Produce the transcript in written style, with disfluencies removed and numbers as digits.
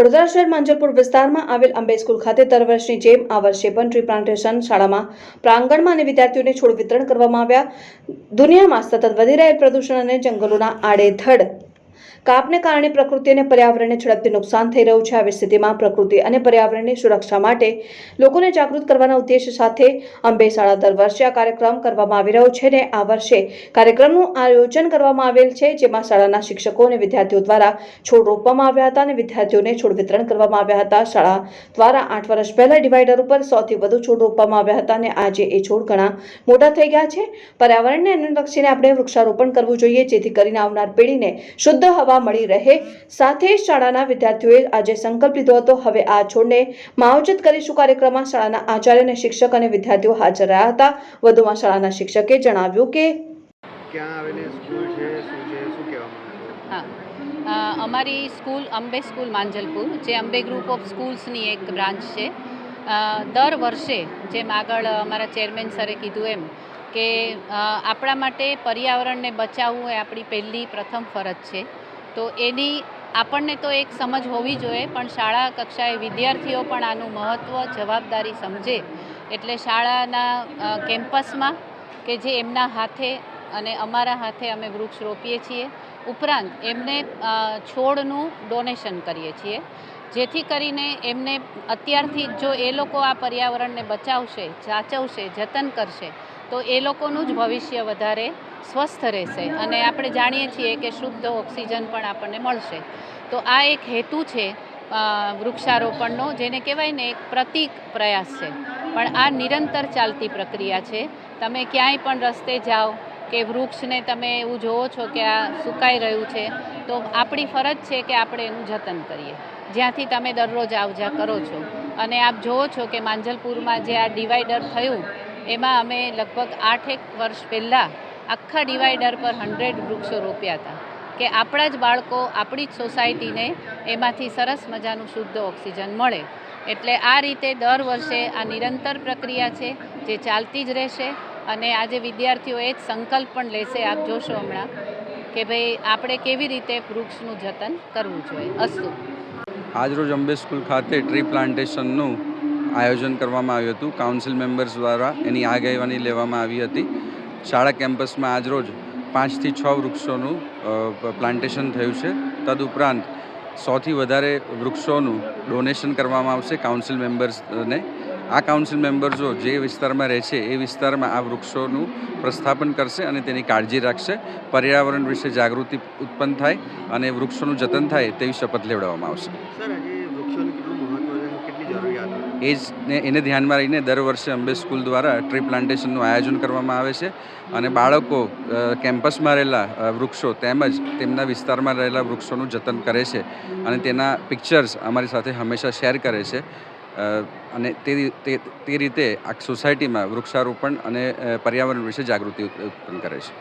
વડોદરા શહેર માંજલપુર વિસ્તારમાં આવેલ અંબે સ્કૂલ ખાતે દર વર્ષની જેમ આ વર્ષે પણ ટ્રી પ્લાન્ટેશન શાળામાં પ્રાંગણમાં અને વિદ્યાર્થીઓને છોડ વિતરણ કરવામાં આવ્યા। દુનિયામાં સતત વધી રહેલ પ્રદૂષણ અને જંગલોના આડેધડ કાપને કારણે પ્રકૃતિ અને પર્યાવરણને ઝડપથી નુકસાન થઈ રહ્યું છે। આવી સ્થિતિમાં પ્રકૃતિ અને પર્યાવરણની સુરક્ષા માટે લોકોને જાગૃત કરવાના ઉદ્દેશ્ય સાથે અંબે શાળા દર વર્ષે આ કાર્યક્રમ કરવામાં આવી રહ્યો છે અને આ વર્ષે કાર્યક્રમનું આયોજન કરવામાં આવેલ છે, જેમાં શાળાના શિક્ષકો અને વિદ્યાર્થીઓ દ્વારા છોડ રોપવામાં આવ્યા હતા અને વિદ્યાર્થીઓને છોડ વિતરણ કરવામાં આવ્યા હતા। શાળા દ્વારા 8 વર્ષ પહેલા ડિવાઈડર ઉપર 100 થી વધુ છોડ રોપવામાં આવ્યા હતા અને આજે એ છોડ ઘણા મોટા થઈ ગયા છે। પર્યાવરણને અનુલક્ષીને આપણે વૃક્ષારોપણ કરવું જોઈએ, જેથી કરીને આવનાર પેઢીને શુદ્ધ હવા મળી રહે। સાથે શાળાના વિદ્યાર્થીઓએ આજે સંકલ્પ લીધો હતો, હવે આ છોડને માવજત કરીશું। કાર્યક્રમમાં શાળાના આચાર્ય અને શિક્ષક અને વિદ્યાર્થીઓ હાજર રહ્યા હતા। વધુમાં શાળાના શિક્ષકે જણાવ્યું કે ક્યાં આવેલી સ્કૂલ છે, શું છે, શું કહેવા માંગો? અમારી સ્કૂલ અંબે સ્કૂલ માંજલપુર, જે અંબે ગ્રુપ ઓફ સ્કૂલ્સની એક બ્રાન્ચ છે। દર વર્ષે જેમ આગળ અમારા ચેરમેન સરે કીધું એમ કે આપણા માટે પર્યાવરણને બચાવવું એ આપણી પહેલી પ્રથમ ફરજ છે, તો એની આપણને તો એક સમજ હોવી જોઈએ, પણ શાળા કક્ષાએ વિદ્યાર્થીઓ પણ આનું મહત્ત્વ જવાબદારી સમજે। એટલે શાળાના કેમ્પસમાં કે જે એમના હાથે અને અમારા હાથે અમે વૃક્ષ રોપીએ છીએ, ઉપરાંત એમને છોડનું ડોનેશન કરીએ છીએ, જેથી કરીને એમને અત્યારથી જો એ લોકો આ પર્યાવરણને બચાવશે, સાચવશે, જતન કરશે તો એ લોકોનું જ ભવિષ્ય વધારે સ્વસ્થ રહેશે અને આપણે જાણીએ છીએ કે શુદ્ધ ઓક્સિજન પણ આપણને મળશે। તો આ એક હેતુ છે વૃક્ષારોપણનો, જેને કહેવાય ને એક પ્રતિક પ્રયાસ છે, પણ આ નિરંતર ચાલતી પ્રક્રિયા છે। તમે ક્યાંય પણ રસ્તે જાઓ કે વૃક્ષને તમે એવું જોવો છો કે આ સુકાઈ રહ્યું છે, તો આપણી ફરજ છે કે આપણે એનું જતન કરીએ, જ્યાંથી તમે દરરોજ આવજા કરો છો। અને આપ જોવો છો કે માંજલપુરમાં જે આ ડિવાઈડર થયું એમાં અમે લગભગ 8 વર્ષ પહેલાં આખા ડિવાઈડર પર 100 વૃક્ષો રોપ્યા હતા કે આપણા જ બાળકો, આપણી જ સોસાયટીને એમાંથી સરસ મજાનું શુદ્ધ ઓક્સિજન મળે। એટલે આ રીતે દર વર્ષે આ નિરંતર પ્રક્રિયા છે જે ચાલતી જ રહેશે અને આજે વિદ્યાર્થીઓ એ જ સંકલ્પ પણ લેશે। આપ જોશો હમણાં કે ભાઈ આપણે કેવી રીતે વૃક્ષનું જતન કરવું જોઈએ। અસ્તુ। આજરોજ અંબે સ્કૂલ ખાતે ટ્રી પ્લાન્ટેશનનું આયોજન કરવામાં આવ્યું હતું। કાઉન્સિલ મેમ્બર્સ દ્વારા એની આગેવાની લેવામાં આવી હતી। શાળા કેમ્પસમાં આજરોજ 5 થી 6 વૃક્ષોનું પ્લાન્ટેશન થયું છે। તદુપરાંત 100થી વધારે વૃક્ષોનું ડોનેશન કરવામાં આવશે કાઉન્સિલ મેમ્બર્સને। આ કાઉન્સિલ મેમ્બર્સો જે વિસ્તારમાં રહે છે એ વિસ્તારમાં આ વૃક્ષોનું પ્રસ્થાપન કરશે અને તેની કાળજી રાખશે। પર્યાવરણ વિશે જાગૃતિ ઉત્પન્ન થાય અને વૃક્ષોનું જતન થાય તેવી શપથ લેવડાવવામાં આવશે। એને ધ્યાનમાં રહીને દર વર્ષે અંબે સ્કૂલ દ્વારા ટ્રી પ્લાન્ટેશનનું આયોજન કરવામાં આવે છે અને બાળકો કેમ્પસમાં રહેલા વૃક્ષો તેમજ તેમના વિસ્તારમાં રહેલા વૃક્ષોનું જતન કરે છે અને તેના પિક્ચર્સ અમારી સાથે હંમેશા શેર કરે છે અને તે રીતે આ સોસાયટીમાં વૃક્ષારોપણ અને પર્યાવરણ વિશે જાગૃતિ ઉત્પન્ન કરે છે।